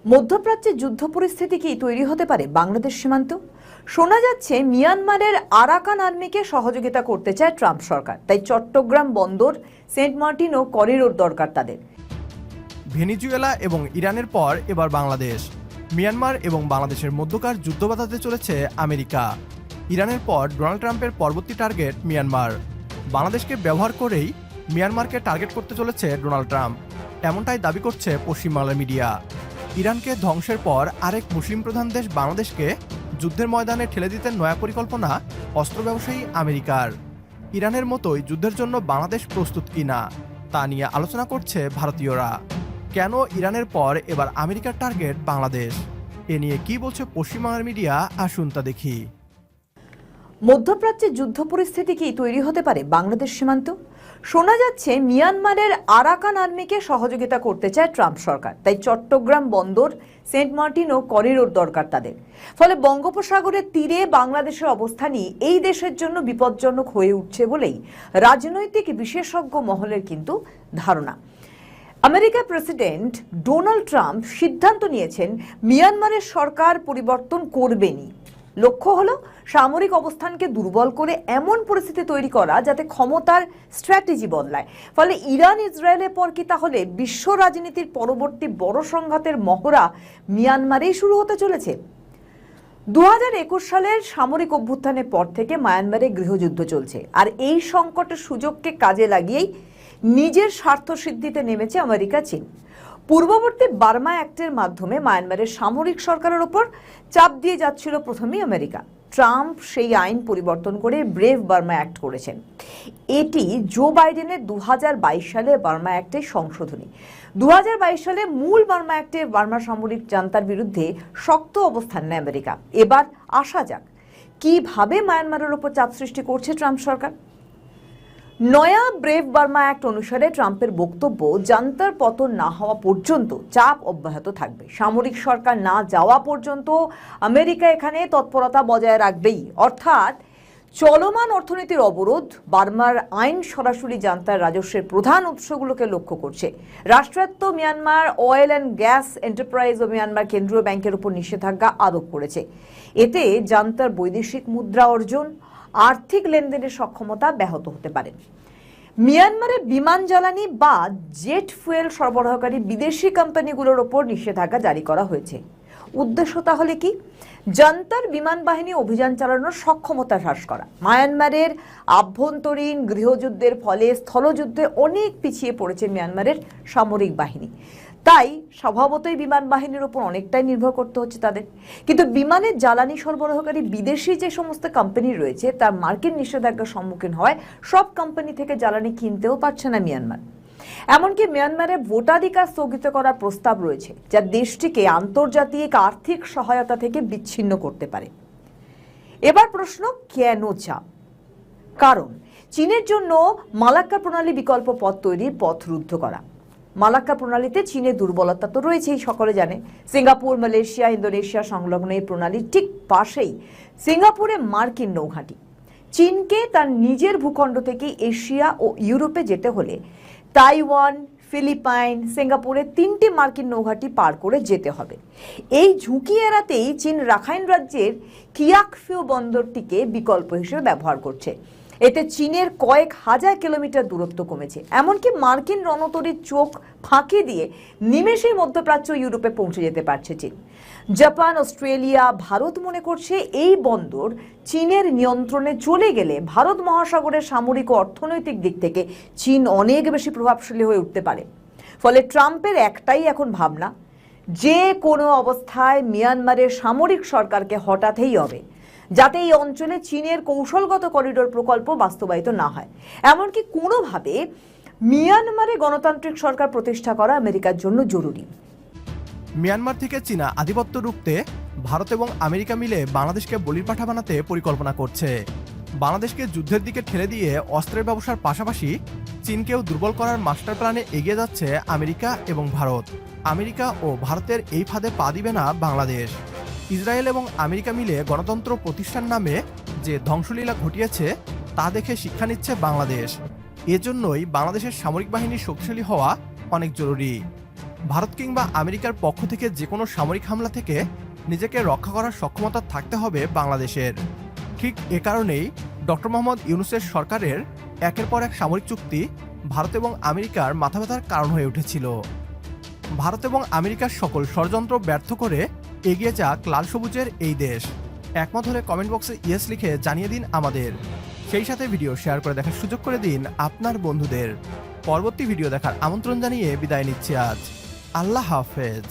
মধ্যপ্রাচ্যে যুদ্ধ পরিস্থিতি কি তৈরি হতে পারে বাংলাদেশ সীমান্ত? শোনা যাচ্ছে মিয়ানমারের আরাকান আর্মিকে সহযোগিতা করতে চায় ট্রাম্প সরকার, তাই চট্টগ্রাম বন্দর, সেন্ট মার্টিন ও করিডোর দরকার তাদের। ভেনেজুয়েলা এবং ইরানের পর এবার বাংলাদেশ। মিয়ানমার এবং বাংলাদেশের মধ্যকার যুদ্ধ বাঁধাতে চলেছে আমেরিকা। ইরানের পর ডোনাল্ড ট্রাম্পের পরবর্তী টার্গেট মিয়ানমার। বাংলাদেশকে ব্যবহার করেই মিয়ানমারকে টার্গেট করতে চলেছে ডোনাল্ড ট্রাম্প, এমনটাই দাবি করছে পশ্চিমবাংলার মিডিয়া। ইরানকে ধ্বংসের পর আরেক মুসলিম প্রধান দেশ বাংলাদেশকে যুদ্ধের ময়দানে ঠেলে দিতে নয়া পরিকল্পনা অস্ত্র ব্যবসায়ী আমেরিকার। ইরানের মতোই যুদ্ধের জন্য বাংলাদেশ প্রস্তুত কিনা তা নিয়ে আলোচনা করছে ভারতীয়রা। কেন ইরানের পর এবার আমেরিকার টার্গেট বাংলাদেশ? এ নিয়ে কি বলছে পশ্চিমবাংলার মিডিয়া, আসুন তা দেখি। মধ্যপ্রাচ্যে যুদ্ধ পরিস্থিতি কি তৈরি হতে পারে বাংলাদেশ সীমান্ত? শোনা যাচ্ছে মিয়ানমারের আরাকান আর্মিকে সহযোগিতা করতে চায় ট্রাম্প সরকার, তাই চট্টগ্রাম বন্দর, সেন্ট মার্টিন ও করিডোর দরকার তাদের। ফলে বঙ্গোপসাগরের তীরে বাংলাদেশের অবস্থানই এই দেশের জন্য বিপজ্জনক হয়ে উঠছে বলেই রাজনৈতিক বিশেষজ্ঞ মহলের কিন্তু ধারণা। আমেরিকার প্রেসিডেন্ট ডোনাল্ড ট্রাম্প সিদ্ধান্ত নিয়েছেন মিয়ানমারের সরকার পরিবর্তন করবেনই। লক্ষ্য হলো সামরিক অবস্থানকে দুর্বল করে এমন পরিস্থিতি তৈরি করা যাতে ক্ষমতার স্ট্র্যাটেজি বদলায়। ফলে ইরান ইসরায়েলের পর কি তাহলে বিশ্ব রাজনীতির পরবর্তী বড় সংঘাতের মহড়া মিয়ানমারেই শুরু হতে চলেছে? 2021 সালের সামরিক অভ্যুত্থানের পর থেকে মায়ানমারে গৃহযুদ্ধ চলছে, আর এই সংকটের সুযোগকে কাজে লাগিয়েই নিজের স্বার্থ সিদ্ধিতে নেমেছে আমেরিকা, চীন। পূর্ববর্তী বার্মা অ্যাক্টের মাধ্যমে মায়ানমারের সামরিক সরকারের ওপর চাপ দিয়ে যাচ্ছিল প্রথমেই আমেরিকা। ট্রাম্প সেই আইন পরিবর্তন করে ব্রেভ বার্মা অ্যাক্ট করেছেন। এটি জো বাইডেনের 2022 সালে বার্মা অ্যাক্টের সংশোধনী। 2022 সালে মূল বার্মা অ্যাক্টে বার্মা সামরিক জান্তার বিরুদ্ধে শক্ত অবস্থান নেয় আমেরিকা। এবার আসা যাক কিভাবে মায়ানমারের ওপর চাপ সৃষ্টি করছে ট্রাম্প সরকার। নয়া ব্রেভ বার্মা অ্যাক্ট অনুসারে ট্রাম্পের বক্তব্য, জান্তার পতন না হওয়া পর্যন্ত চাপ অব্যাহত থাকবে। সামরিক সরকার না যাওয়া পর্যন্ত আমেরিকা এখানে তৎপরতা বজায় রাখবেই। অর্থাৎ চলমান অর্থনীতির অবরোধ, বার্মার আইন সরাসরি জান্তার রাজস্বের প্রধান উৎসগুলোকে লক্ষ্য করছে। রাষ্ট্রায়ত্ত Myanmar oil and gas enterprise ও মিয়ানমার কেন্দ্রীয় ব্যাংকের উপর নিষেধাজ্ঞা আরোপ করেছে। এতে জান্তার বৈদেশিক মুদ্রা অর্জন, আর্থিক লেনদেনের সক্ষমতা ব্যাহত হতে পারে। মিয়ানমারের বিমান জ্বালানি বা জেট ফুয়েল সরবরাহকারী বিদেশি কোম্পানিগুলোর ওপর নিষেধাজ্ঞা জারি করা হয়েছে। উদ্দেশ্য তাহলে কি? জান্তার বিমান বাহিনী অভিযান চালানোর সক্ষমতা হ্রাস করা। মায়ানমারের আভ্যন্তরীণ গৃহযুদ্ধের ফলে স্থলযুদ্ধে অনেক পিছিয়ে পড়েছে মিয়ানমারের সামরিক বাহিনী, তাই স্বভাবতই বিমান বাহিনীর উপর অনেকটাই নির্ভর করতে হচ্ছে তাদের। কিন্তু বিমানের জ্বালানি সরবরাহকারী বিদেশি যে সমস্ত কোম্পানি রয়েছে তার মার্কিন নিষেধাজ্ঞার সম্মুখীন হয় সব কোম্পানি থেকে জ্বালানি কিনতেও পারছে না মিয়ানমার। এমনকি মিয়ানমারে ভোটাধিকার স্থগিত করার প্রস্তাব রয়েছে, যা দেশটিকে আন্তর্জাতিক আর্থিক সহায়তা থেকে বিচ্ছিন্ন করতে পারে। এবার প্রশ্ন, কেন চাপ? কারণ চীনের জন্য মালাক্কা প্রণালী বিকল্প পথ তৈরির পথ রুদ্ধ করা। মালাক্কা প্রণালীতে চীনের দুর্বলতা তো রয়েছেই, সকলে জানে। সিঙ্গাপুর, মালয়েশিয়া, ইন্দোনেশিয়া সংলগ্ন এই প্রণালীর ঠিক পাশেই সিঙ্গাপুরে মার্কিন নৌঘাঁটি। চীনকে তার নিজের ভূখণ্ড থেকে এশিয়া ও ইউরোপে যেতে হলে তাইওয়ান, ফিলিপাইন, সিঙ্গাপুরে 3টি মার্কিন নৌঘাঁটি পার করে যেতে হবে। এই ঝুঁকি এড়াতেই চীন রাখাইন রাজ্যের কিয়াকফিউ বন্দরটিকে বিকল্প হিসেবে ব্যবহার করছে। এতে চীনের কয়েক হাজার কিলোমিটার দূরত্ব কমেছে। এমনকি মার্কিন রণতরীর চোখ ফাঁকি দিয়ে নিমেষেই মধ্যপ্রাচ্য, ইউরোপে পৌঁছে যেতে পারছে চীন। জাপান, অস্ট্রেলিয়া, ভারত মনে করছে এই বন্দর চীনের নিয়ন্ত্রণে চলে গেলে ভারত মহাসাগরের সামরিক ও অর্থনৈতিক দিক থেকে চীন অনেক বেশি প্রভাবশালী হয়ে উঠতে পারে। ফলে ট্রাম্পের একটাই এখন ভাবনা, যে কোনো অবস্থায় মিয়ানমারের সামরিক সরকারকে হটাতেই হবে, যাতে এই অঞ্চলে চীনের কৌশলগত করিডোর প্রকল্প বাস্তবায়িত না হয়। এমনকি কোনোভাবে মিয়ানমারে গণতান্ত্রিক সরকার প্রতিষ্ঠা করা আমেরিকার জন্য জরুরি। মিয়ানমার থেকে চীনা আধিপত্য রুখতে ভারত এবং আমেরিকা মিলে বাংলাদেশকে বলির পাঠা বানাতে পরিকল্পনা করছে। বাংলাদেশকে যুদ্ধের দিকে ঠেলে দিয়ে অস্ত্রের ব্যবসার পাশাপাশি চীনকেও দুর্বল করার মাস্টার প্ল্যানে এগিয়ে যাচ্ছে আমেরিকা এবং ভারত। আমেরিকা ও ভারতের এই ফাঁদে পা দিবে না বাংলাদেশ। ইসরায়েল এবং আমেরিকা মিলে গণতন্ত্র প্রতিষ্ঠান নামে যে ধ্বংসলীলা ঘটিয়েছে তা দেখে শিক্ষা নিচ্ছে বাংলাদেশ। এজন্যই বাংলাদেশের সামরিক বাহিনীর শক্তিশালী হওয়া অনেক জরুরি। ভারত কিংবা আমেরিকার পক্ষ থেকে যে কোনো সামরিক হামলা থেকে নিজেকে রক্ষা করার সক্ষমতা থাকতে হবে বাংলাদেশের। ঠিক এ কারণেই ডক্টর মোহাম্মদ ইউনূসের সরকারের একের পর এক সামরিক চুক্তি ভারত এবং আমেরিকার মাথা ব্যথার কারণ হয়ে উঠেছিল। ভারত এবং আমেরিকার সকল ষড়যন্ত্র ব্যর্থ করে এগিয়ে যাক লাল সবুজের এই দেশ। একমত হলে কমেন্ট বক্সে ইয়েস লিখে জানিয়ে দিন আমাদের। সেই সাথে ভিডিও শেয়ার করে দেখার সুযোগ করে দিন আপনার বন্ধুদের। পরবর্তী ভিডিও দেখার আমন্ত্রণ জানিয়ে বিদায় নিচ্ছি আজ। আল্লাহ হাফেজ।